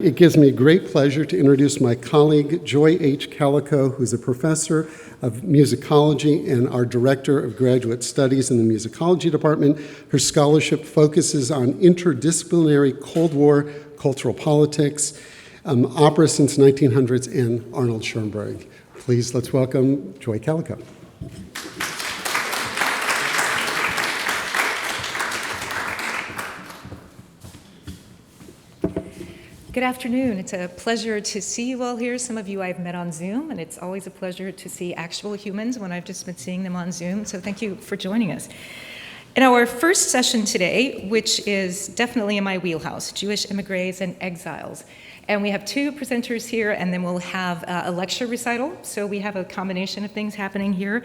It gives me great pleasure to introduce my colleague, Joy H. Calico, who's a professor of musicology and our director of graduate studies in the musicology department. Her scholarship focuses on interdisciplinary Cold War cultural politics, opera since 1900s, and Arnold Schoenberg. Please, let's welcome Joy Calico. Good afternoon. It's a pleasure to see you all here. Some of you I've met on Zoom, and it's always a pleasure to see actual humans when I've just been seeing them on Zoom. So thank you for joining us. In our first session today, which is definitely in my wheelhouse, Jewish Immigrants and Exiles. And we have two presenters here, and then we'll have a lecture recital. So we have a combination of things happening here.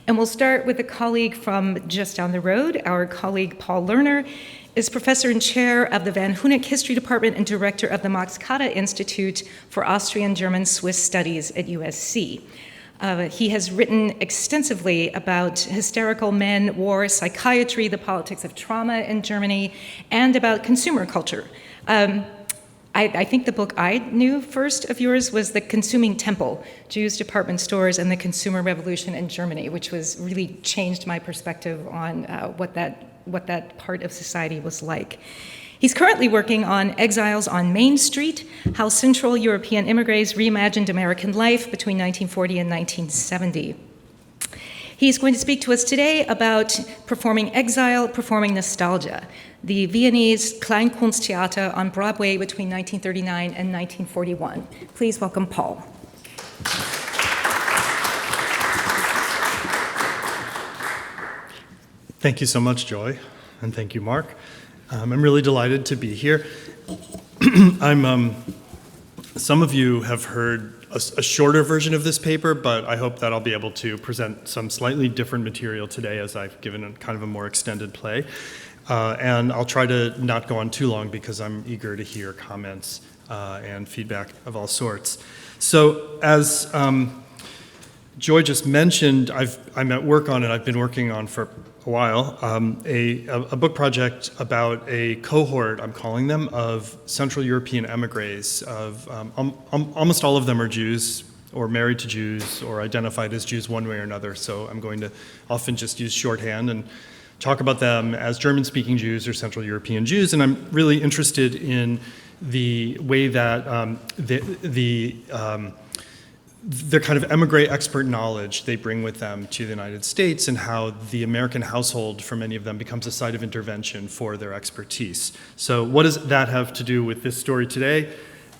And we'll start with a colleague from just down the road. Our colleague, Paul Lerner, is professor and chair of the Van Hoonick History Department and director of the Max Kade Institute for Austrian German Swiss Studies at USC. He has written extensively about hysterical men, war, psychiatry, the politics of trauma in Germany, and about consumer culture. I think the book I knew first of yours was The Consuming Temple, Jews, Department Stores, and the Consumer Revolution in Germany, which was really changed my perspective on what that part of society was like. He's currently working on Exiles on Main Street, how Central European immigrants reimagined American life between 1940 and 1970. He's going to speak to us today about performing Exile, performing Nostalgia, the Viennese Kleinkunsttheater on Broadway between 1939 and 1941. Please welcome Paul. Thank you so much, Joy, and thank you, Mark. I'm really delighted to be here. Some of you have heard a shorter version of this paper, but I hope that I'll be able to present some slightly different material today as I've given a kind of a more extended play. And I'll try to not go on too long because I'm eager to hear comments and feedback of all sorts. So as Joy just mentioned, I'm at work on it. I've been working on for a while, a book project about a cohort, I'm calling them, of Central European emigres. Almost all of them are Jews, or married to Jews, or identified as Jews one way or another. So I'm going to often just use shorthand and talk about them as German-speaking Jews or Central European Jews. And I'm really interested in the way that the kind of emigre expert knowledge they bring with them to the United States, and how the American household for many of them becomes a site of intervention for their expertise. So what does that have to do with this story today?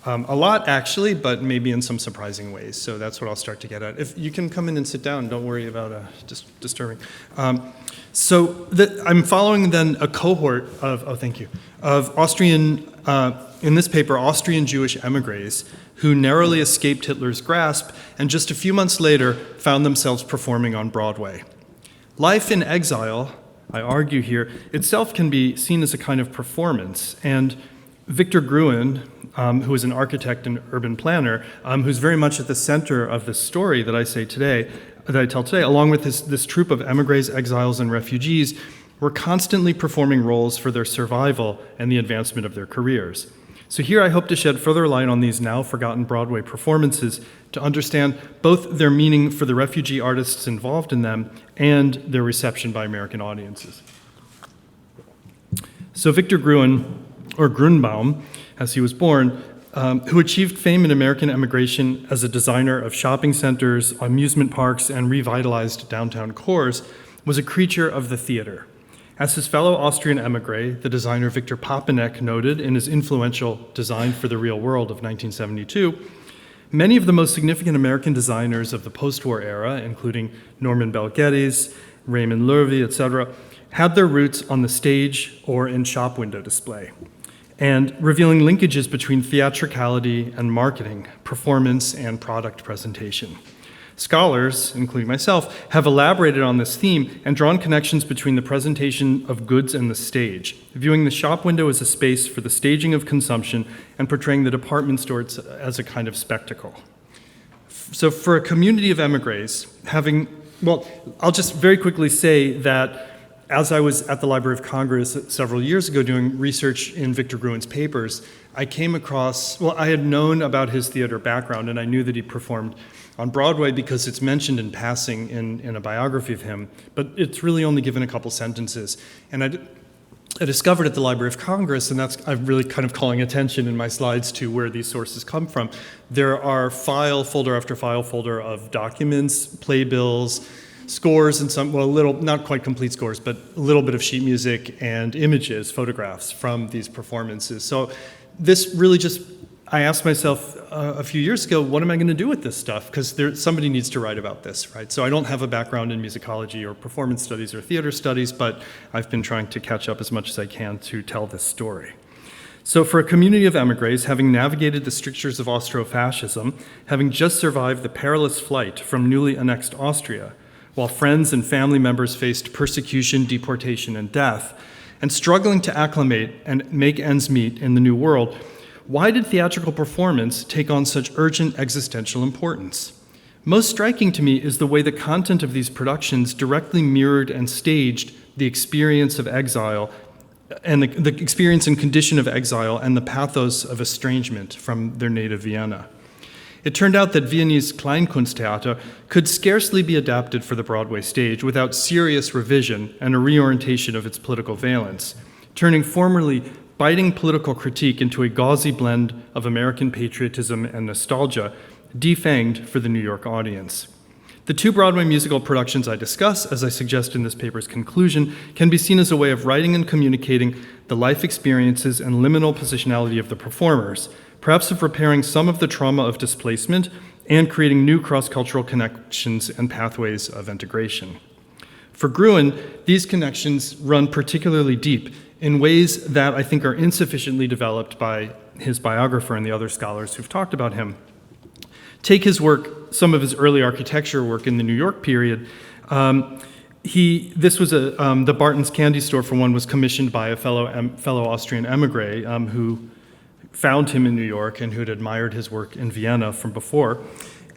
A lot, actually, but maybe in some surprising ways. So that's what I'll start to get at. If you can come in and sit down, don't worry about disturbing. I'm following then a cohort of Austrian, in this paper, Austrian Jewish emigres who narrowly escaped Hitler's grasp and just a few months later found themselves performing on Broadway. Life in exile, I argue here, itself can be seen as a kind of performance. And Victor Gruen, who is an architect and urban planner, who's very much at the center of the story that I tell today, along with this troupe of emigres, exiles, and refugees, were constantly performing roles for their survival and the advancement of their careers. So here I hope to shed further light on these now forgotten Broadway performances to understand both their meaning for the refugee artists involved in them and their reception by American audiences. So Victor Gruen, or Grunbaum, as he was born, who achieved fame in American emigration as a designer of shopping centers, amusement parks, and revitalized downtown cores, was a creature of the theater. As his fellow Austrian émigré, the designer Victor Papenek noted in his influential Design for the Real World of 1972, many of the most significant American designers of the post-war era, including Norman Bell Geddes, Raymond Loewy, etc., had their roots on the stage or in shop window display, and revealing linkages between theatricality and marketing, performance and product presentation. Scholars, including myself, have elaborated on this theme and drawn connections between the presentation of goods and the stage, viewing the shop window as a space for the staging of consumption and portraying the department store as a kind of spectacle. So for a community of emigres, I'll just very quickly say that as I was at the Library of Congress several years ago doing research in Victor Gruen's papers, I came across, well, I had known about his theater background, and I knew that he performed on Broadway because it's mentioned in passing in a biography of him, but it's really only given a couple sentences. And I discovered at the Library of Congress, and I'm really kind of calling attention in my slides to where these sources come from. There are file folder after file folder of documents, playbills, scores, and some, well, not quite complete scores, but a little bit of sheet music and images, photographs from these performances. So this really I asked myself a few years ago, what am I going to do with this stuff? Because somebody needs to write about this, right? So I don't have a background in musicology or performance studies or theater studies, but I've been trying to catch up as much as I can to tell this story. So for a community of émigrés, having navigated the strictures of Austro-fascism, having just survived the perilous flight from newly annexed Austria, while friends and family members faced persecution, deportation, and death, and struggling to acclimate and make ends meet in the new world, why did theatrical performance take on such urgent existential importance? Most striking to me is the way the content of these productions directly mirrored and staged the experience of exile and the experience and condition of exile and the pathos of estrangement from their native Vienna. It turned out that Viennese Kleinkunsttheater could scarcely be adapted for the Broadway stage without serious revision and a reorientation of its political valence, turning formerly biting political critique into a gauzy blend of American patriotism and nostalgia, defanged for the New York audience. The two Broadway musical productions I discuss, as I suggest in this paper's conclusion, can be seen as a way of writing and communicating the life experiences and liminal positionality of the performers, perhaps of repairing some of the trauma of displacement and creating new cross-cultural connections and pathways of integration. For Gruen, these connections run particularly deep in ways that I think are insufficiently developed by his biographer and the other scholars who've talked about him. Take his work, some of his early architecture work in the New York period. This was the Barton's Candy Store, for one, was commissioned by a fellow Austrian émigré who found him in New York and who'd admired his work in Vienna from before.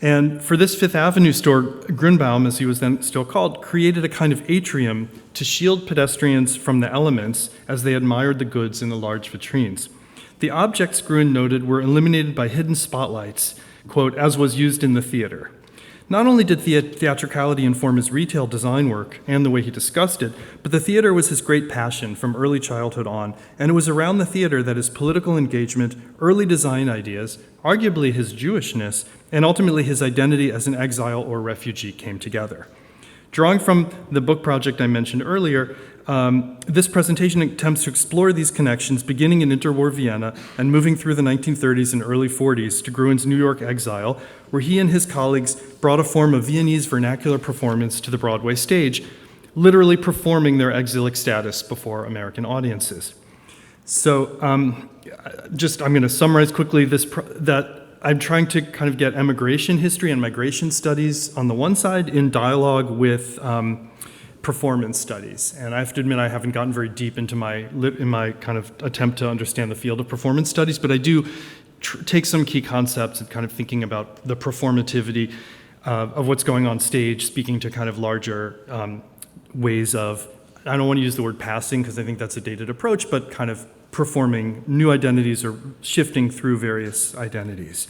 And for this Fifth Avenue store, Grünbaum, as he was then still called, created a kind of atrium to shield pedestrians from the elements as they admired the goods in the large vitrines. The objects, Gruen noted, were illuminated by hidden spotlights, quote, as was used in the theater. Not only did theatricality inform his retail design work and the way he discussed it, but the theater was his great passion from early childhood on, and it was around the theater that his political engagement, early design ideas, arguably his Jewishness, and ultimately his identity as an exile or refugee came together. Drawing from the book project I mentioned earlier, this presentation attempts to explore these connections beginning in interwar Vienna and moving through the 1930s and early 40s to Gruen's New York exile, where he and his colleagues brought a form of Viennese vernacular performance to the Broadway stage, literally performing their exilic status before American audiences. So I'm going to summarize quickly that I'm trying to kind of get emigration history and migration studies on the one side in dialogue with performance studies. And I have to admit I haven't gotten very deep into my kind of attempt to understand the field of performance studies, but I do take some key concepts and kind of thinking about the performativity of what's going on stage, speaking to kind of larger ways of, I don't want to use the word passing because I think that's a dated approach, but kind of performing new identities or shifting through various identities.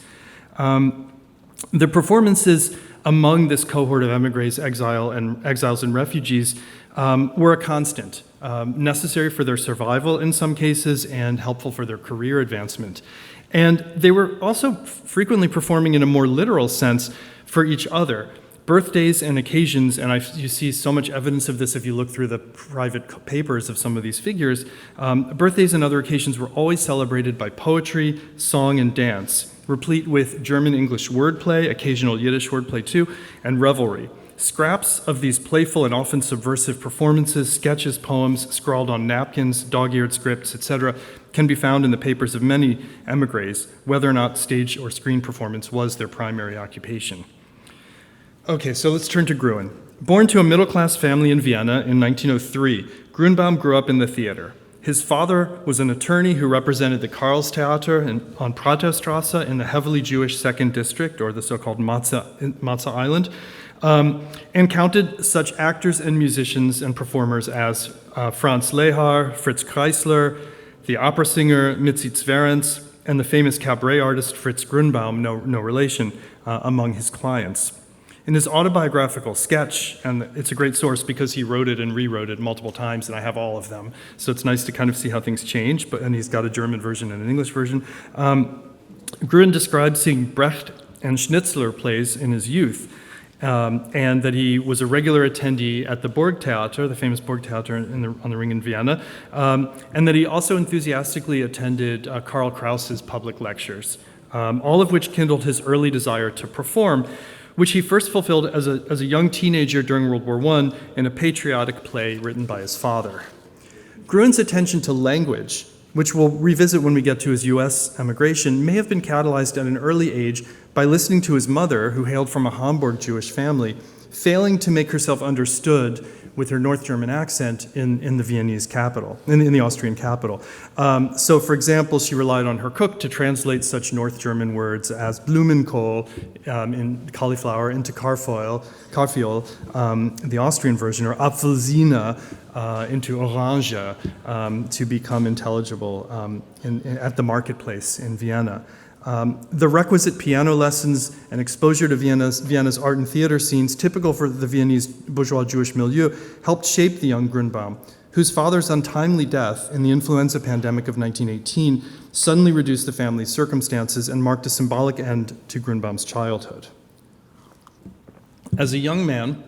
The performances among this cohort of émigrés, exiles and refugees were a constant, necessary for their survival in some cases and helpful for their career advancement. And they were also frequently performing in a more literal sense for each other. Birthdays and occasions, and you see so much evidence of this if you look through the private papers of some of these figures, birthdays and other occasions were always celebrated by poetry, song, and dance, replete with German-English wordplay, occasional Yiddish wordplay too, and revelry. Scraps of these playful and often subversive performances, sketches, poems, scrawled on napkins, dog-eared scripts, etc., can be found in the papers of many émigrés, whether or not stage or screen performance was their primary occupation. Okay, so let's turn to Gruen. Born to a middle-class family in Vienna in 1903, Grünbaum grew up in the theater. His father was an attorney who represented the Karlstheater on Praterstrasse in the heavily Jewish Second District, or the so-called Matzah Island, and counted such actors and musicians and performers as Franz Lehar, Fritz Kreisler, the opera singer Mitzi Zverenz, and the famous cabaret artist Fritz Grunbaum, no relation, among his clients. In his autobiographical sketch, and it's a great source because he wrote it and rewrote it multiple times, and I have all of them, so it's nice to kind of see how things change, and he's got a German version and an English version. Gruen describes seeing Brecht and Schnitzler plays in his youth, and that he was a regular attendee at the Burgtheater, the famous Burgtheater on the Ring in Vienna, and that he also enthusiastically attended Karl Kraus's public lectures, all of which kindled his early desire to perform, which he first fulfilled as a young teenager during World War I in a patriotic play written by his father. Gruen's attention to language, which we'll revisit when we get to his U.S. emigration, may have been catalyzed at an early age by listening to his mother, who hailed from a Hamburg Jewish family, failing to make herself understood with her North German accent in the Viennese capital, in the Austrian capital. So, for example, she relied on her cook to translate such North German words as Blumenkohl in cauliflower into Karfiol, the Austrian version, or Apfelsine into Orange to become intelligible at the marketplace in Vienna. The requisite piano lessons and exposure to Vienna's art and theater scenes, typical for the Viennese bourgeois Jewish milieu, helped shape the young Grunbaum, whose father's untimely death in the influenza pandemic of 1918 suddenly reduced the family's circumstances and marked a symbolic end to Grunbaum's childhood. As a young man,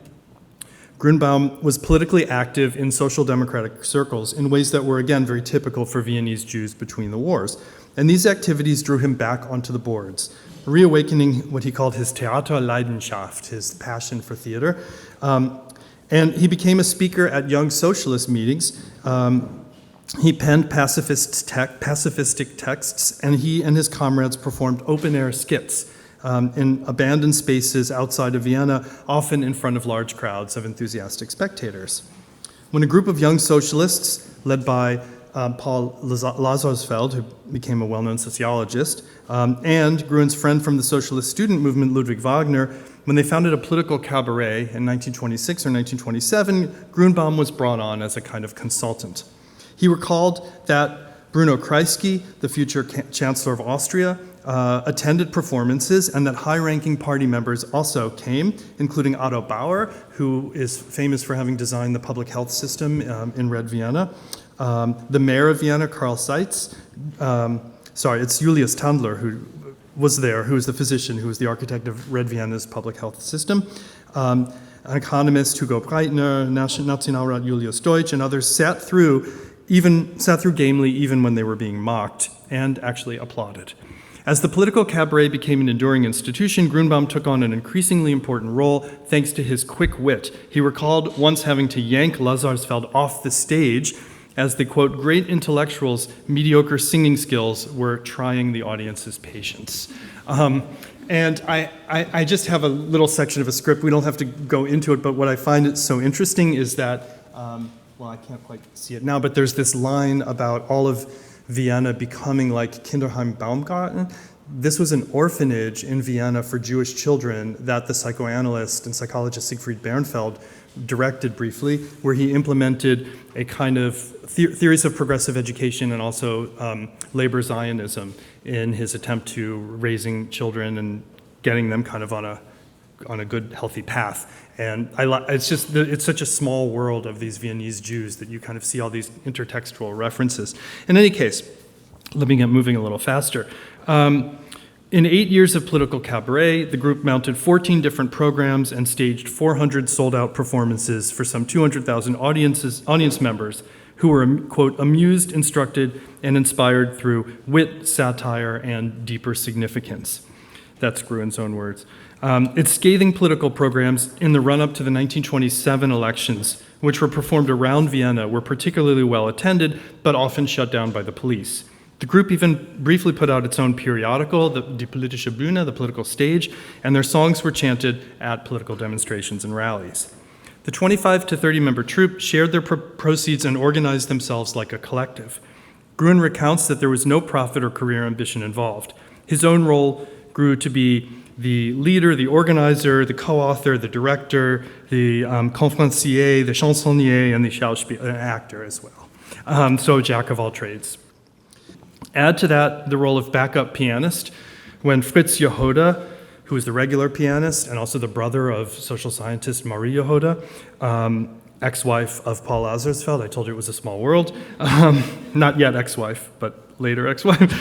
Grunbaum was politically active in social democratic circles in ways that were, again, very typical for Viennese Jews between the wars. And these activities drew him back onto the boards, reawakening what he called his Theaterleidenschaft, his passion for theater. And he became a speaker at young socialist meetings. He penned pacifistic texts, and he and his comrades performed open-air skits in abandoned spaces outside of Vienna, often in front of large crowds of enthusiastic spectators. When a group of young socialists, led by Paul Lazarsfeld, who became a well-known sociologist, and Gruen's friend from the socialist student movement, Ludwig Wagner, when they founded a political cabaret in 1926 or 1927, Grunbaum was brought on as a kind of consultant. He recalled that Bruno Kreisky, the future Chancellor of Austria, attended performances, and that high-ranking party members also came, including Otto Bauer, who is famous for having designed the public health system in Red Vienna, the mayor of Vienna, Karl Seitz, it's Julius Tandler who was there, who was the physician, who was the architect of Red Vienna's public health system, an economist, Hugo Breitner, Nationalrat Julius Deutsch, and others sat through gamely even when they were being mocked, and actually applauded. As the political cabaret became an enduring institution, Grunbaum took on an increasingly important role thanks to his quick wit. He recalled once having to yank Lazarsfeld off the stage as the, quote, great intellectual's mediocre singing skills were trying the audience's patience. And I just have a little section of a script. We don't have to go into it, but what I find it so interesting is that, I can't quite see it now, but there's this line about all of Vienna becoming like Kinderheim Baumgarten. This was an orphanage in Vienna for Jewish children that the psychoanalyst and psychologist Siegfried Bernfeld directed briefly, where he implemented a kind of theories of progressive education and also labor Zionism in his attempt to raising children and getting them kind of on a good, healthy path. And it's such a small world of these Viennese Jews that you kind of see all these intertextual references. In any case, let me get moving a little faster. In 8 years of political cabaret, the group mounted 14 different programs and staged 400 sold-out performances for some 200,000 audience members who were, quote, amused, instructed, and inspired through wit, satire, and deeper significance. That's Gruen's own words. Its scathing political programs in the run-up to the 1927 elections, which were performed around Vienna, were particularly well attended, but often shut down by the police. The group even briefly put out its own periodical, Die Politische Bühne, the political stage, and their songs were chanted at political demonstrations and rallies. The 25 to 30 member troupe shared their proceeds and organized themselves like a collective. Gruen recounts that there was no profit or career ambition involved. His own role grew to be the leader, the organizer, the co-author, the director, the conférencier, the chansonnier, and the Schauspieler, an actor as well. So a jack of all trades. Add to that the role of backup pianist when Fritz Jehoda, who was the regular pianist and also the brother of social scientist Marie Jehoda, ex-wife of Paul Lazarsfeld. I told you it was a small world. Not yet ex-wife, but later ex-wife.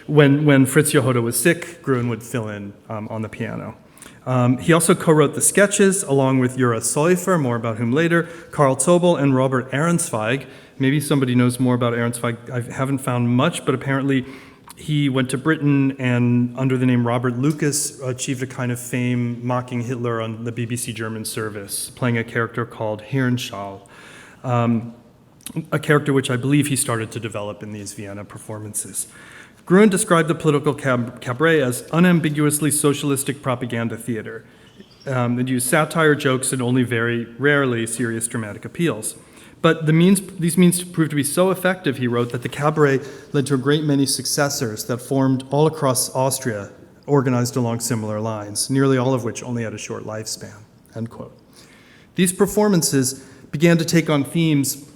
When Fritz Jehoda was sick, Gruen would fill in on the piano. He also co-wrote the sketches along with Jura Seufer, more about whom later, Karl Zobel, and Robert Ehrenzweig. Maybe somebody knows more about Ehrenzweig. I haven't found much, but apparently he went to Britain and, under the name Robert Lucas, achieved a kind of fame mocking Hitler on the BBC German service, playing a character called Hirnschall, a character which I believe he started to develop in these Vienna performances. Gruen described the political cabaret as unambiguously socialistic propaganda theater. It used satire, jokes, and only very rarely serious dramatic appeals. But these means proved to be so effective, he wrote, that the cabaret led to a great many successors that formed all across Austria, organized along similar lines, nearly all of which only had a short lifespan, end quote. These performances began to take on themes.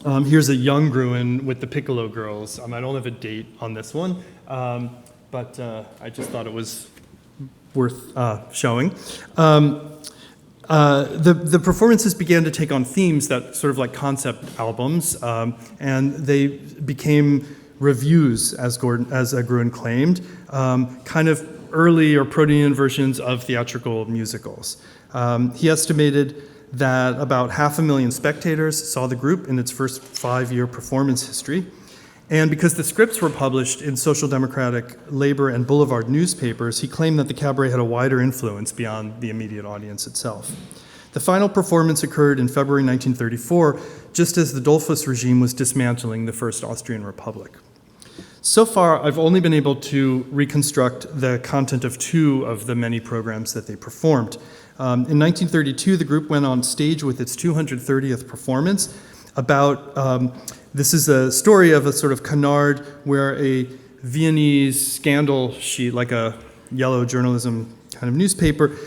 Here's a young Gruen with the Piccolo Girls. I don't have a date on this one, but I just thought it was worth showing. The performances began to take on themes that sort of like concept albums, and they became reviews, as Gruen claimed, kind of early or protean versions of theatrical musicals. He estimated that about 500,000 spectators saw the group in its first 5-year performance history. And because the scripts were published in Social Democratic, Labor, and Boulevard newspapers, he claimed that the cabaret had a wider influence beyond the immediate audience itself. The final performance occurred in February 1934, just as the Dollfuss regime was dismantling the First Austrian Republic. So far, I've only been able to reconstruct the content of 2 of the many programs that they performed. In 1932, the group went on stage with its 230th performance about this is a story of a sort of canard where a Viennese scandal sheet, like a yellow journalism kind of newspaper,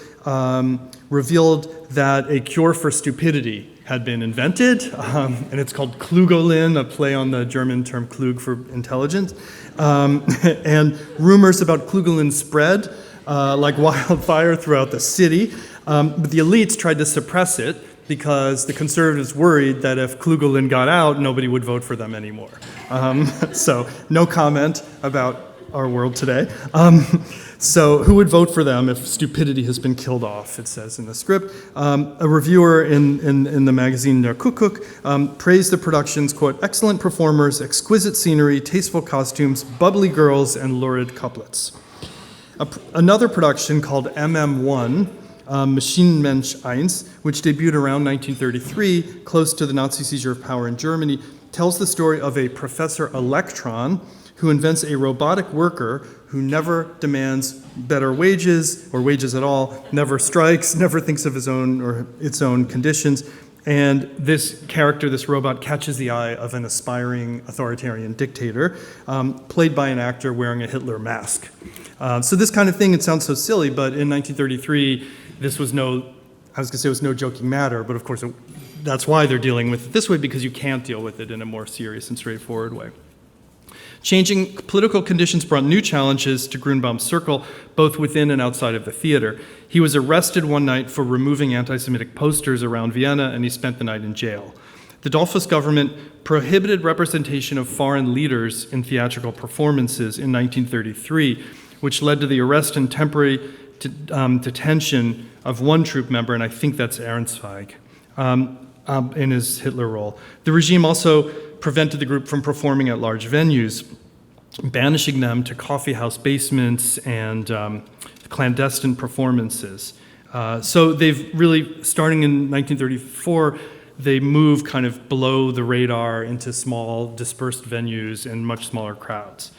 revealed that a cure for stupidity had been invented, and it's called Klugolin, a play on the German term Klug for intelligent. And rumors about Klugolin spread like wildfire throughout the city, but the elites tried to suppress it, because the conservatives worried that if Klugolin got out, nobody would vote for them anymore. So no comment about our world today. So who would vote for them if stupidity has been killed off, it says in the script. A reviewer in the magazine Der Kuckuck praised the production's, quote, excellent performers, exquisite scenery, tasteful costumes, bubbly girls, and lurid couplets. Another production called MM1, Maschinenmensch 1, which debuted around 1933, close to the Nazi seizure of power in Germany, tells the story of a Professor Electron who invents a robotic worker who never demands better wages or wages at all, never strikes, never thinks of his own or its own conditions. And this character, this robot, catches the eye of an aspiring authoritarian dictator, played by an actor wearing a Hitler mask. So this kind of thing, it sounds so silly, but in 1933, this was no joking matter, but of course that's why they're dealing with it this way, because you can't deal with it in a more serious and straightforward way. Changing political conditions brought new challenges to Grunbaum's circle, both within and outside of the theater. He was arrested one night for removing anti-Semitic posters around Vienna, and he spent the night in jail. The Dollfuss government prohibited representation of foreign leaders in theatrical performances in 1933, which led to the arrest and temporary detention of one troupe member, and I think that's Ehrenzweig, in his Hitler role. The regime also prevented the group from performing at large venues, banishing them to coffeehouse basements and clandestine performances. So they've really, starting in 1934, they move kind of below the radar into small, dispersed venues and much smaller crowds.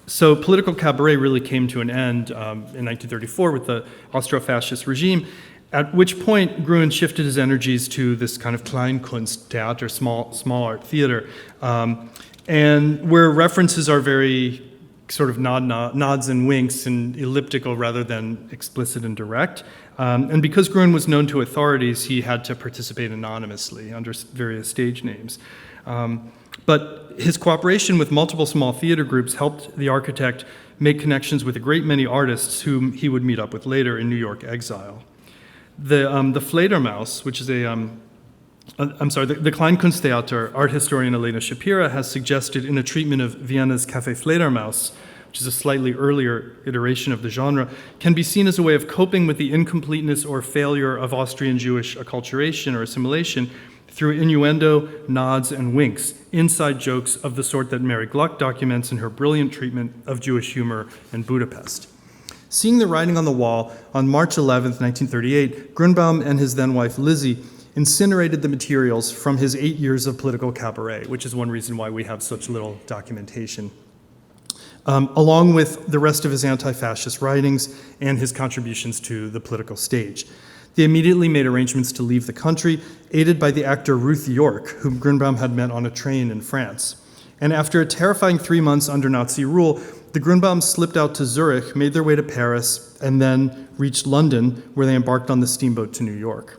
So political cabaret really came to an end in 1934 with the Austro-fascist regime, at which point Gruen shifted his energies to this kind of Kleinkunsttheater, small art theater, and where references are very sort of nods and winks and elliptical rather than explicit and direct. And because Gruen was known to authorities, he had to participate anonymously under various stage names. But his cooperation with multiple small theater groups helped the architect make connections with a great many artists whom he would meet up with later in New York exile. The Fledermaus, which is the Kleinkunsttheater art historian Elena Shapira has suggested in a treatment of Vienna's Café Fledermaus, which is a slightly earlier iteration of the genre, can be seen as a way of coping with the incompleteness or failure of Austrian Jewish acculturation or assimilation through innuendo, nods, and winks, inside jokes of the sort that Mary Gluck documents in her brilliant treatment of Jewish humor in Budapest. Seeing the writing on the wall, on March 11, 1938, Grunbaum and his then-wife Lizzie incinerated the materials from his 8 years of political cabaret, which is one reason why we have such little documentation, along with the rest of his anti-fascist writings and his contributions to the political stage. They immediately made arrangements to leave the country, aided by the actor Ruth York, whom Grunbaum had met on a train in France. And after a terrifying 3 months under Nazi rule, the Grunbaums slipped out to Zurich, made their way to Paris, and then reached London, where they embarked on the steamboat to New York.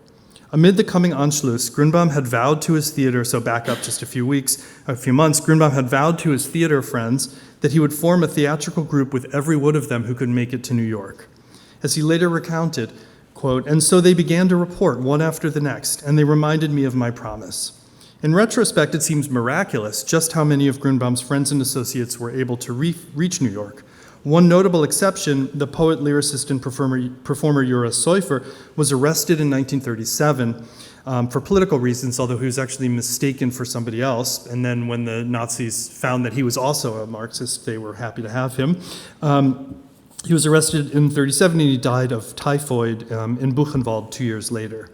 Amid the coming Anschluss, Grunbaum had vowed to his theater, so back up just a few months, Grunbaum had vowed to his theater friends that he would form a theatrical group with every one of them who could make it to New York. As he later recounted, quote, "And so they began to report one after the next, and they reminded me of my promise." In retrospect, it seems miraculous just how many of Grunbaum's friends and associates were able to reach New York. One notable exception, the poet, lyricist, and performer Ura Seufer, was arrested in 1937 for political reasons, although he was actually mistaken for somebody else. And then when the Nazis found that he was also a Marxist, they were happy to have him. He was arrested in 1937 and he died of typhoid in Buchenwald 2 years later.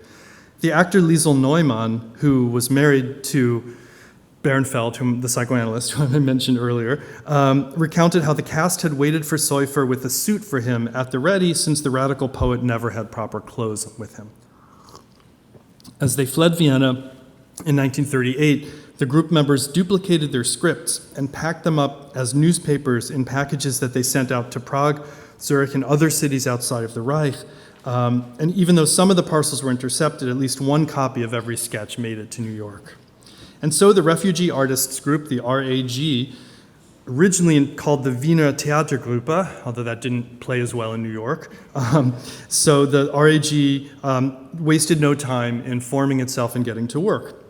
The actor Liesl Neumann, who was married to Bernfeld, whom the psychoanalyst whom I mentioned earlier, recounted how the cast had waited for Seufer with a suit for him at the ready since the radical poet never had proper clothes with him. As they fled Vienna in 1938, the group members duplicated their scripts and packed them up as newspapers in packages that they sent out to Prague, Zurich, and other cities outside of the Reich. And even though some of the parcels were intercepted, at least one copy of every sketch made it to New York. And so the refugee artists group, the RAG, originally called the Wiener Theatergruppe, although that didn't play as well in New York. So the RAG wasted no time in forming itself and getting to work.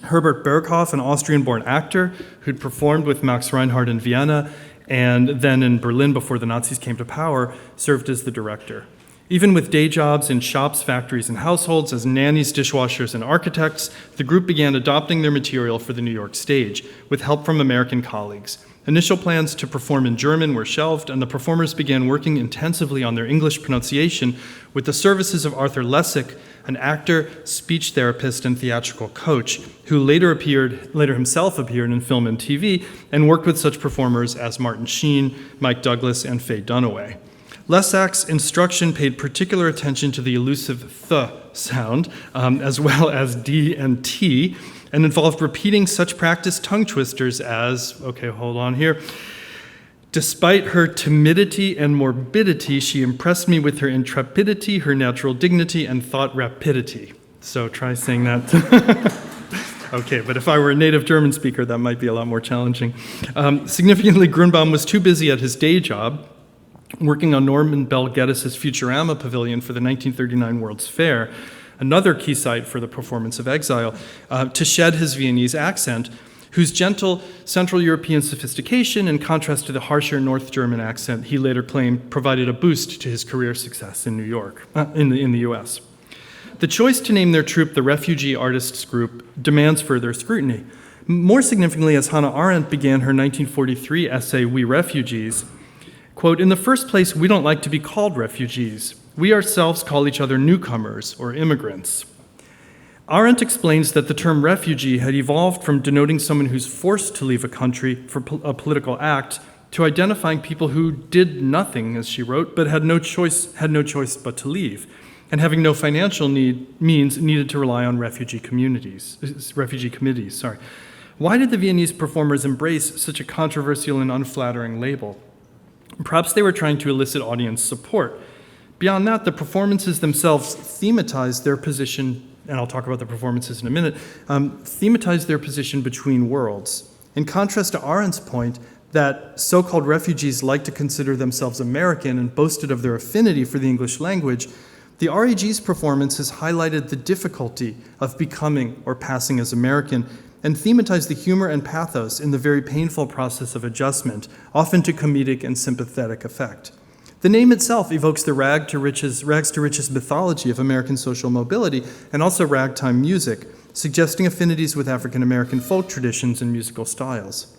Herbert Berghoff, an Austrian-born actor who'd performed with Max Reinhardt in Vienna and then in Berlin before the Nazis came to power, served as the director. Even with day jobs in shops, factories, and households as nannies, dishwashers, and architects, the group began adopting their material for the New York stage, with help from American colleagues. Initial plans to perform in German were shelved, and the performers began working intensively on their English pronunciation with the services of Arthur Lessig, an actor, speech therapist, and theatrical coach, who later himself appeared in film and TV, and worked with such performers as Martin Sheen, Mike Douglas, and Faye Dunaway. Lesak's instruction paid particular attention to the elusive th sound, as well as D and T, and involved repeating such practiced tongue twisters as, okay, hold on here. Despite her timidity and morbidity, she impressed me with her intrepidity, her natural dignity, and thought rapidity. So try saying that. Okay, but if I were a native German speaker, that might be a lot more challenging. Significantly, Grunbaum was too busy at his day job, working on Norman Bell Geddes' Futurama Pavilion for the 1939 World's Fair, another key site for the performance of Exile, to shed his Viennese accent, whose gentle Central European sophistication, in contrast to the harsher North German accent he later claimed provided a boost to his career success in New York, in the U.S. The choice to name their troupe the Refugee Artists Group demands further scrutiny. More significantly, as Hannah Arendt began her 1943 essay, We Refugees, quote, "In the first place, we don't like to be called refugees. We ourselves call each other newcomers or immigrants." Arendt explains that the term refugee had evolved from denoting someone who's forced to leave a country for a political act to identifying people who did nothing, as she wrote, but had no choice but to leave, and having no financial means needed to rely on refugee committees. Why did the Viennese performers embrace such a controversial and unflattering label? Perhaps they were trying to elicit audience support. Beyond that, the performances themselves thematized their position and I'll talk about the performances in a minute, thematized their position between worlds. In contrast to Arendt's point that so-called refugees like to consider themselves American and boasted of their affinity for the English language, the RAG's performances highlighted the difficulty of becoming or passing as American and thematized the humor and pathos in the very painful process of adjustment, often to comedic and sympathetic effect. The name itself evokes the rags to riches mythology of American social mobility and also ragtime music, suggesting affinities with African American folk traditions and musical styles.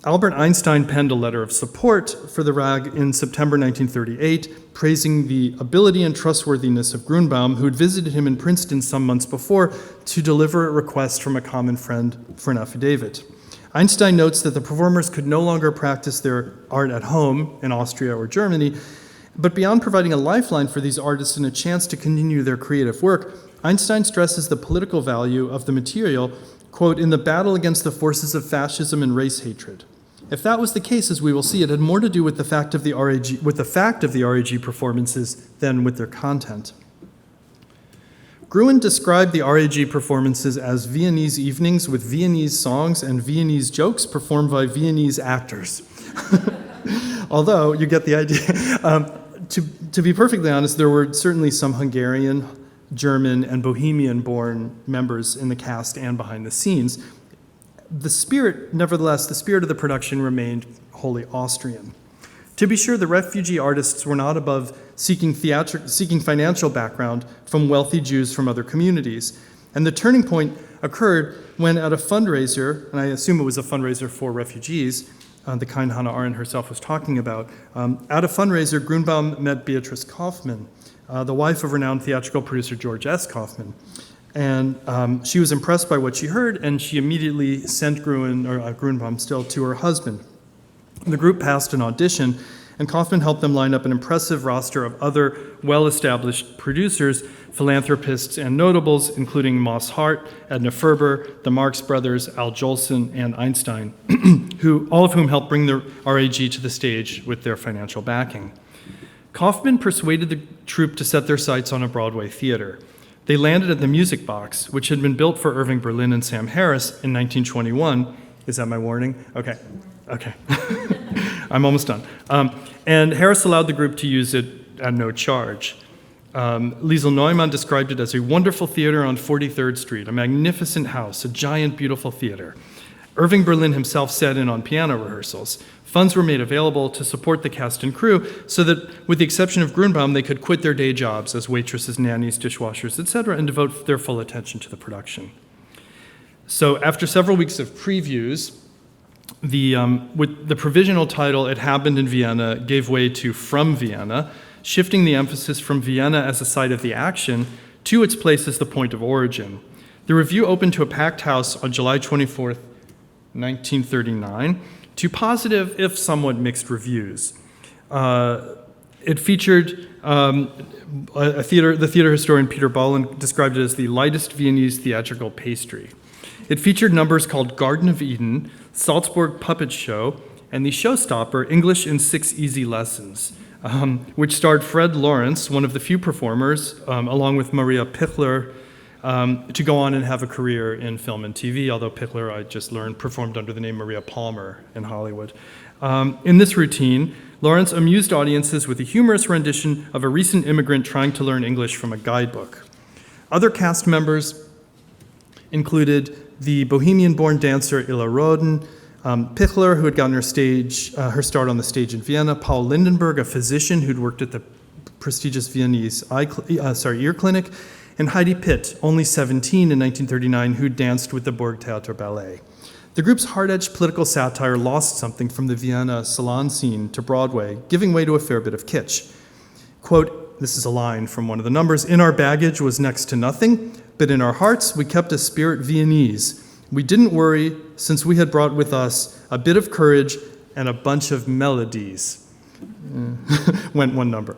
Albert Einstein penned a letter of support for the rag in September 1938, praising the ability and trustworthiness of Grunbaum, who had visited him in Princeton some months before to deliver a request from a common friend for an affidavit. Einstein notes that the performers could no longer practice their art at home in Austria or Germany, but beyond providing a lifeline for these artists and a chance to continue their creative work, Einstein stresses the political value of the material, quote, in the battle against the forces of fascism and race hatred. If that was the case, as we will see, it had more to do with the fact of the RAG performances than with their content. Gruen described the RAG performances as Viennese evenings with Viennese songs and Viennese jokes performed by Viennese actors. Although, you get the idea. To be perfectly honest, there were certainly some Hungarian, German, and Bohemian-born members in the cast and behind the scenes. Nevertheless, the spirit of the production remained wholly Austrian. To be sure, the refugee artists were not above seeking financial background from wealthy Jews from other communities. And the turning point occurred when at a fundraiser, and I assume it was a fundraiser for refugees, the kind Hannah Arendt herself was talking about, at a fundraiser, Grunbaum met Beatrice Kaufmann, the wife of renowned theatrical producer George S. Kaufman. And she was impressed by what she heard, and she immediately sent Grunbaum to her husband. The group passed an audition, and Kaufman helped them line up an impressive roster of other well-established producers, philanthropists, and notables, including Moss Hart, Edna Ferber, the Marx Brothers, Al Jolson, and Einstein, all of whom helped bring the RAG to the stage with their financial backing. Kaufman persuaded the troupe to set their sights on a Broadway theater. They landed at the Music Box, which had been built for Irving Berlin and Sam Harris in 1921. Is that my warning? Okay. I'm almost done. And Harris allowed the group to use it at no charge. Liesl Neumann described it as a wonderful theater on 43rd Street, a magnificent house, a giant, beautiful theater. Irving Berlin himself sat in on piano rehearsals. Funds were made available to support the cast and crew so that, with the exception of Grunbaum, they could quit their day jobs as waitresses, nannies, dishwashers, etc., and devote their full attention to the production. So after several weeks of previews, with the provisional title, It Happened in Vienna, gave way to From Vienna, shifting the emphasis from Vienna as a site of the action to its place as the point of origin. The review opened to a packed house on July 24th, 1939, to positive, if somewhat mixed reviews. It featured the theater historian Peter Bolin described it as the lightest Viennese theatrical pastry. It featured numbers called Garden of Eden, Salzburg Puppet Show, and the showstopper, English in 6 Easy Lessons, which starred Fred Lawrence, one of the few performers, along with Maria Pichler, to go on and have a career in film and TV, although Pichler, I just learned, performed under the name Maria Palmer in Hollywood. In this routine, Lawrence amused audiences with a humorous rendition of a recent immigrant trying to learn English from a guidebook. Other cast members included the Bohemian-born dancer Illa Roden, Pichler, who had gotten her start on the stage in Vienna, Paul Lindenberg, a physician who'd worked at the prestigious Viennese ear clinic, and Heidi Pitt, only 17 in 1939, who danced with the Burgtheater Ballet. The group's hard-edged political satire lost something from the Vienna salon scene to Broadway, giving way to a fair bit of kitsch. Quote, this is a line from one of the numbers, "In our baggage was next to nothing, but in our hearts we kept a spirit Viennese. We didn't worry, since we had brought with us a bit of courage and a bunch of melodies." Went one number.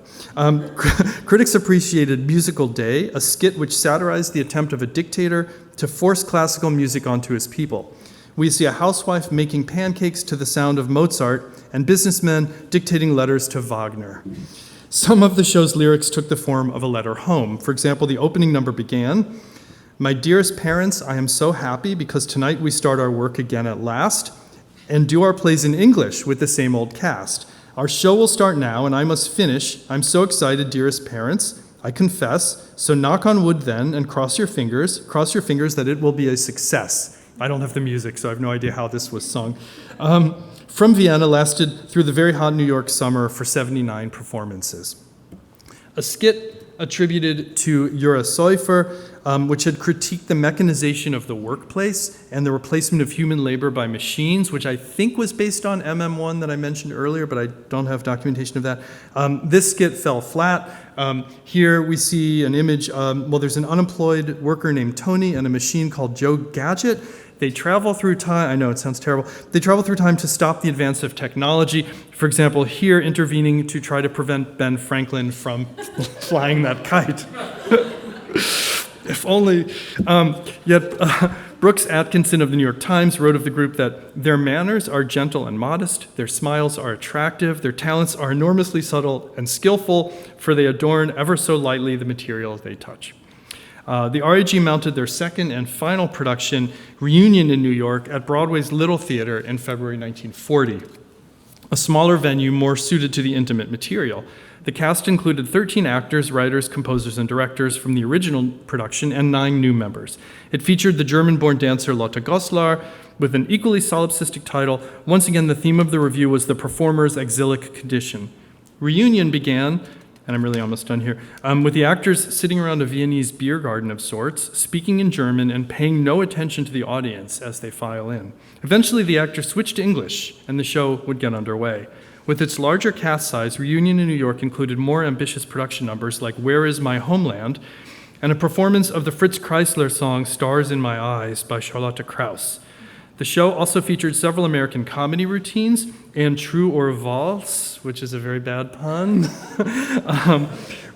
Critics appreciated Musical Day, a skit which satirized the attempt of a dictator to force classical music onto his people. We see a housewife making pancakes to the sound of Mozart and businessmen dictating letters to Wagner. Some of the show's lyrics took the form of a letter home. For example, the opening number began, "My dearest parents, I am so happy because tonight we start our work again at last and do our plays in English with the same old cast. Our show will start now and I must finish. I'm so excited, dearest parents. I confess. So knock on wood then and cross your fingers that it will be a success." I don't have the music, so I have no idea how this was sung. From Vienna lasted through the very hot New York summer for 79 performances. A skit attributed to Jura Seufer, which had critiqued the mechanization of the workplace and the replacement of human labor by machines, which I think was based on MM1 that I mentioned earlier, but I don't have documentation of that. This skit fell flat. Here we see an image, there's an unemployed worker named Tony and a machine called Joe Gadget. They travel through time, I know it sounds terrible, they travel through time to stop the advance of technology. For example, here intervening to try to prevent Ben Franklin from flying that kite. If only. Yet Brooks Atkinson of the New York Times wrote of the group that their manners are gentle and modest, their smiles are attractive, their talents are enormously subtle and skillful, for they adorn ever so lightly the material they touch. The RAG mounted their second and final production, Reunion in New York, at Broadway's Little Theater in February 1940, a smaller venue more suited to the intimate material. The cast included 13 actors, writers, composers, and directors from the original production and 9 new members. It featured the German-born dancer Lotte Goslar with an equally solipsistic title. Once again, the theme of the review was the performer's exilic condition. Reunion began, and I'm really almost done here, with the actors sitting around a Viennese beer garden of sorts, speaking in German and paying no attention to the audience as they file in. Eventually, the actors switched to English, and the show would get underway. With its larger cast size, Reunion in New York included more ambitious production numbers like Where Is My Homeland, and a performance of the Fritz Kreisler song Stars in My Eyes by Charlotte Krauss. The show also featured several American comedy routines and True or False, which is a very bad pun,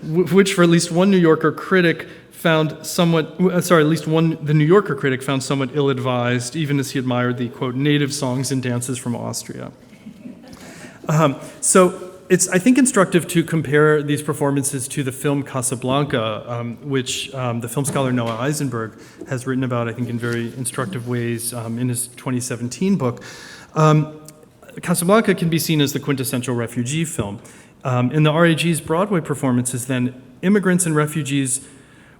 which for at least one New Yorker critic found somewhat, the New Yorker critic found somewhat ill-advised, even as he admired the, quote, native songs and dances from Austria. So it's, I think, instructive to compare these performances to the film Casablanca, which the film scholar Noah Eisenberg has written about, I think, in very instructive ways in his 2017 book. Casablanca can be seen as the quintessential refugee film. In the RAG's Broadway performances, then, immigrants and refugees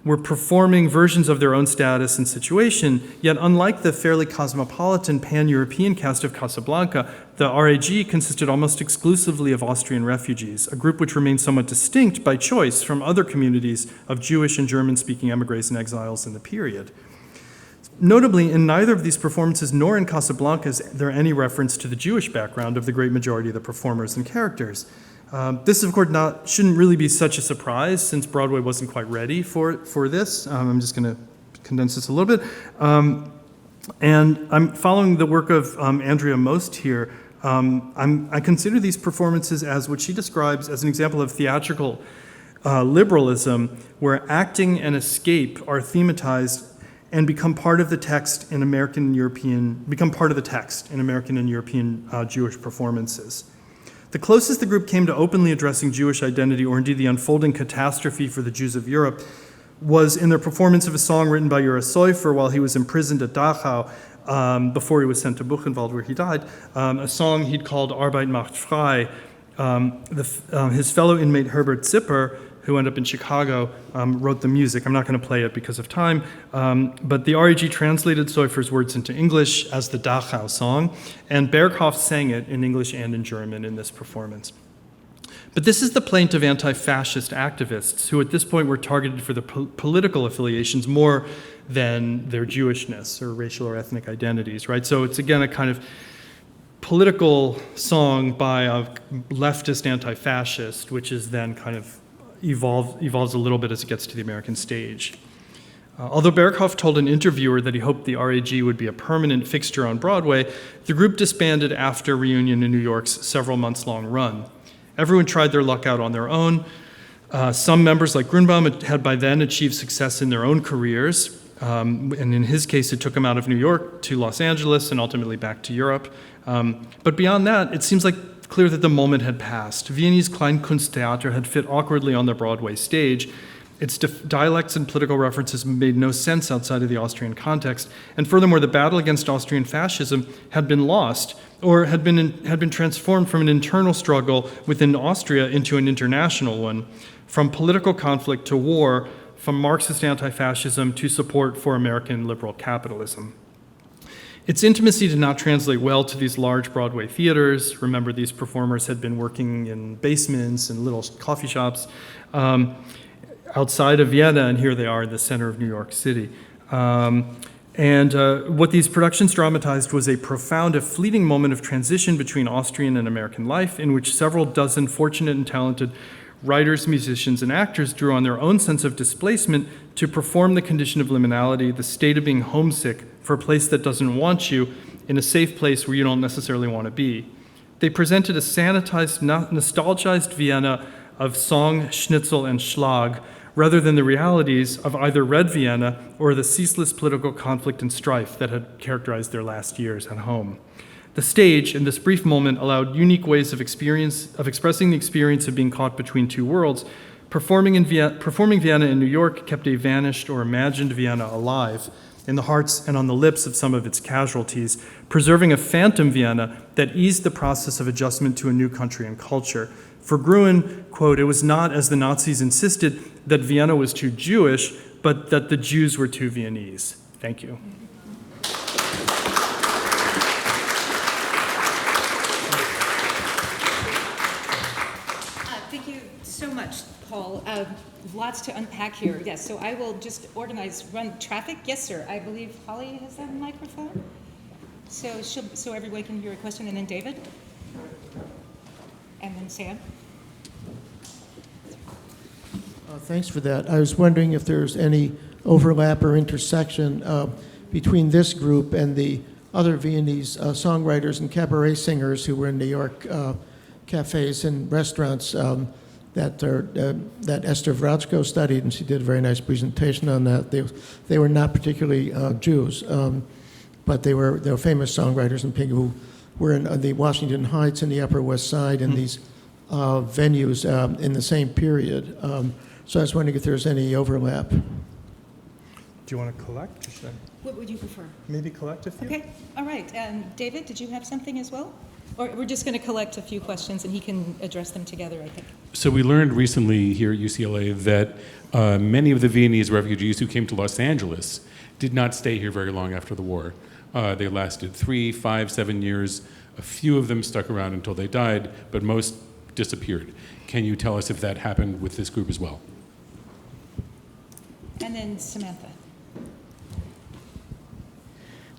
were performing versions of their own status and situation, yet unlike the fairly cosmopolitan pan-European cast of Casablanca, the RAG consisted almost exclusively of Austrian refugees, a group which remained somewhat distinct by choice from other communities of Jewish and German-speaking emigres and exiles in the period. Notably, in neither of these performances nor in Casablanca is there any reference to the Jewish background of the great majority of the performers and characters. This, of course, shouldn't really be such a surprise since Broadway wasn't quite ready for this. I'm just going to condense this a little bit. And I'm following the work of Andrea Most here. I consider these performances as what she describes as an example of theatrical liberalism, where acting and escape are thematized and become part of the text in American and European Jewish performances. The closest the group came to openly addressing Jewish identity, or indeed the unfolding catastrophe for the Jews of Europe, was in their performance of a song written by Jura Seufer while he was imprisoned at Dachau before he was sent to Buchenwald, where he died, a song he'd called Arbeit macht frei. His fellow inmate Herbert Zipper, who ended up in Chicago, wrote the music. I'm not going to play it because of time, but the RAG translated Seufer's words into English as the Dachau song, and Berghoff sang it in English and in German in this performance. But this is the plaint of anti-fascist activists who at this point were targeted for their political affiliations more than their Jewishness or racial or ethnic identities, right? So it's again a kind of political song by a leftist anti-fascist, which is then kind of evolves a little bit as it gets to the American stage. Although Berghoff told an interviewer that he hoped the RAG would be a permanent fixture on Broadway, the group disbanded after Reunion in New York's several months-long run. Everyone tried their luck out on their own. Some members, like Grunbaum, had by then achieved success in their own careers, and in his case, it took him out of New York to Los Angeles and ultimately back to Europe. But beyond that, it seems like clear that the moment had passed. Viennese Kleinkunsttheater had fit awkwardly on the Broadway stage. Its dialects and political references made no sense outside of the Austrian context. And furthermore, the battle against Austrian fascism had been lost, or had been transformed from an internal struggle within Austria into an international one, from political conflict to war, from Marxist anti-fascism to support for American liberal capitalism. Its intimacy did not translate well to these large Broadway theaters. Remember, these performers had been working in basements and little coffee shops outside of Vienna, and here they are in the center of New York City. What these productions dramatized was a profound, a fleeting moment of transition between Austrian and American life, in which several dozen fortunate and talented writers, musicians, and actors drew on their own sense of displacement to perform the condition of liminality, the state of being homesick for a place that doesn't want you, in a safe place where you don't necessarily want to be. They presented a sanitized, nostalgized Vienna of song, schnitzel, and schlag, rather than the realities of either Red Vienna or the ceaseless political conflict and strife that had characterized their last years at home. The stage, in this brief moment, allowed unique ways of expressing the experience of being caught between two worlds. Performing Vienna in New York kept a vanished or imagined Vienna alive in the hearts and on the lips of some of its casualties, preserving a phantom Vienna that eased the process of adjustment to a new country and culture. For Gruen, quote, "It was not, as the Nazis insisted, that Vienna was too Jewish, but that the Jews were too Viennese." Thank you. Thank you so much, Paul. Lots to unpack here. Yes, so I will just run traffic. Yes, sir. I believe Holly has that microphone. So everybody can hear a question, and then David, and then Sam. Thanks for that. I was wondering if there's any overlap or intersection between this group and the other Viennese songwriters and cabaret singers who were in New York cafes and restaurants that Esther Vrachko studied, and she did a very nice presentation on that. They were not particularly Jews, but they were famous songwriters and people who were in the Washington Heights and the Upper West Side and these venues in the same period. So I was wondering if there's any overlap. Do you want to collect? Or should I What would you prefer? maybe collect a few? Okay, all right. David, did you have something as well? Or we're just going to collect a few questions, and he can address them together, I think. So we learned recently here at UCLA that many of the Viennese refugees who came to Los Angeles did not stay here very long after the war. They lasted 3, 5, 7 years. A few of them stuck around until they died, but most disappeared. Can you tell us if that happened with this group as well? And then Samantha.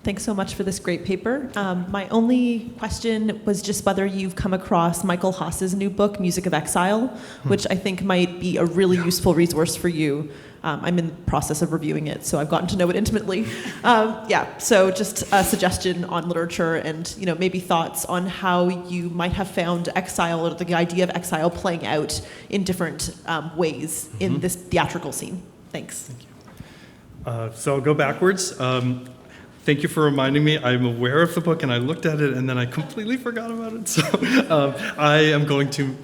Thanks so much for this great paper. My only question was just whether you've come across Michael Haas's new book, Music of Exile, which I think might be a really useful resource for you. I'm in the process of reviewing it, so I've gotten to know it intimately. So just a suggestion on literature and maybe thoughts on how you might have found exile or the idea of exile playing out in different ways in this theatrical scene. Thanks. Thank you. So I'll go backwards. Thank you for reminding me. I'm aware of the book, and I looked at it, and then I completely forgot about it. So I am going to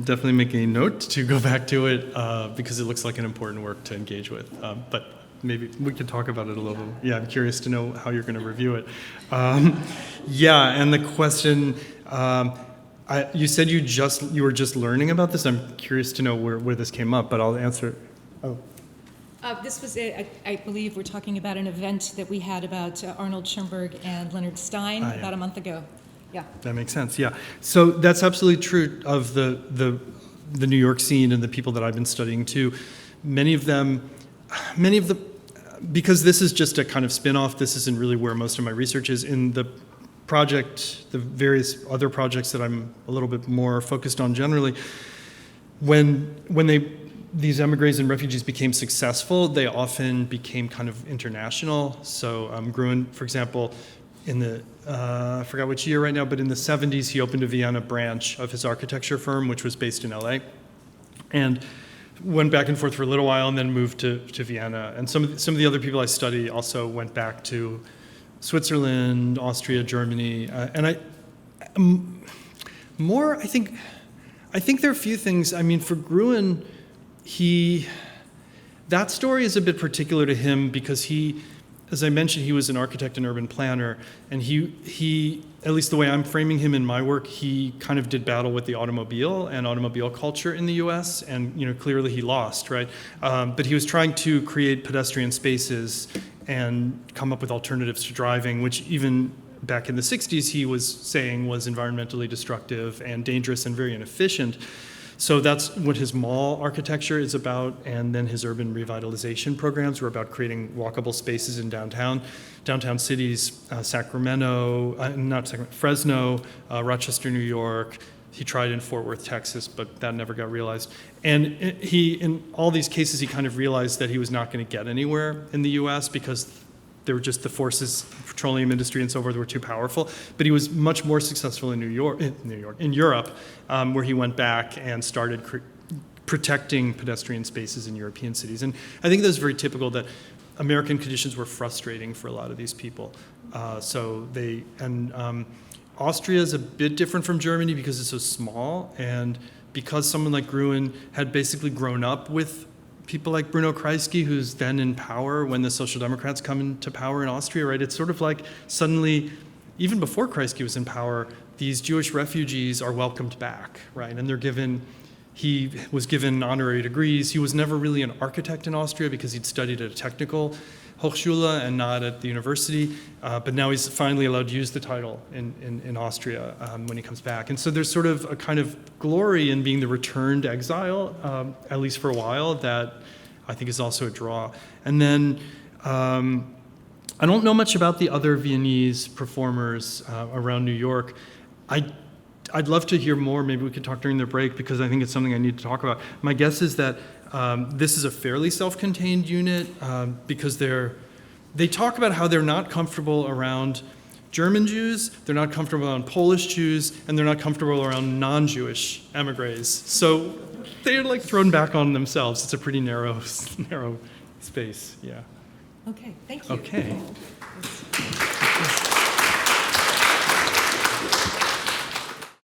definitely make a note to go back to it because it looks like an important work to engage with. But maybe we could talk about it a little. Yeah, I'm curious to know how you're going to review it. And the question, you said you were just learning about this. I'm curious to know where this came up, but I'll answer. Oh. This was, I believe we're talking about an event that we had about Arnold Schoenberg and Leonard Stein about a month ago. Yeah. That makes sense, yeah. So that's absolutely true of the New York scene and the people that I've been studying too. Many of the, because this is just a kind of spin-off, this isn't really where most of my research is. In the project, the various other projects that I'm a little bit more focused on generally, when these emigres and refugees became successful, they often became kind of international. So Gruen, for example, in the, I forgot which year right now, but in the 70s, he opened a Vienna branch of his architecture firm, which was based in LA, and went back and forth for a little while and then moved to Vienna. And some of the other people I study also went back to Switzerland, Austria, Germany, and More, I think there are a few things. I mean, for Gruen, that story is a bit particular to him because he, as I mentioned, he was an architect and urban planner, and he, at least the way I'm framing him in my work, he kind of did battle with the automobile and automobile culture in the U.S., and clearly he lost, right? But he was trying to create pedestrian spaces and come up with alternatives to driving, which even back in the 60s he was saying was environmentally destructive and dangerous and very inefficient. So that's what his mall architecture is about, and then his urban revitalization programs were about creating walkable spaces in downtown cities, Fresno, Rochester, New York. He tried in Fort Worth, Texas, but that never got realized. And in all these cases, he kind of realized that he was not going to get anywhere in the U.S. because there were just the forces, the petroleum industry and so forth, were too powerful. But he was much more successful in Europe, where he went back and started protecting pedestrian spaces in European cities. And I think that's very typical that American conditions were frustrating for a lot of these people. Austria is a bit different from Germany because it's so small, and because someone like Gruen had basically grown up with people like Bruno Kreisky, who's then in power when the Social Democrats come into power in Austria, right? It's sort of like suddenly, even before Kreisky was in power, these Jewish refugees are welcomed back, right? And he was given honorary degrees. He was never really an architect in Austria because he'd studied at a technical Hochschule and not at the university, but now he's finally allowed to use the title in Austria when he comes back. And so there's sort of a kind of glory in being the returned exile, at least for a while, that I think is also a draw. And then I don't know much about the other Viennese performers around New York. I'd love to hear more. Maybe we could talk during the break because I think it's something I need to talk about. My guess is that this is a fairly self-contained unit because they talk about how they're not comfortable around German Jews, they're not comfortable around Polish Jews, and they're not comfortable around non-Jewish emigres. So they're like thrown back on themselves. It's a pretty narrow space, yeah. Okay, thank you. Okay.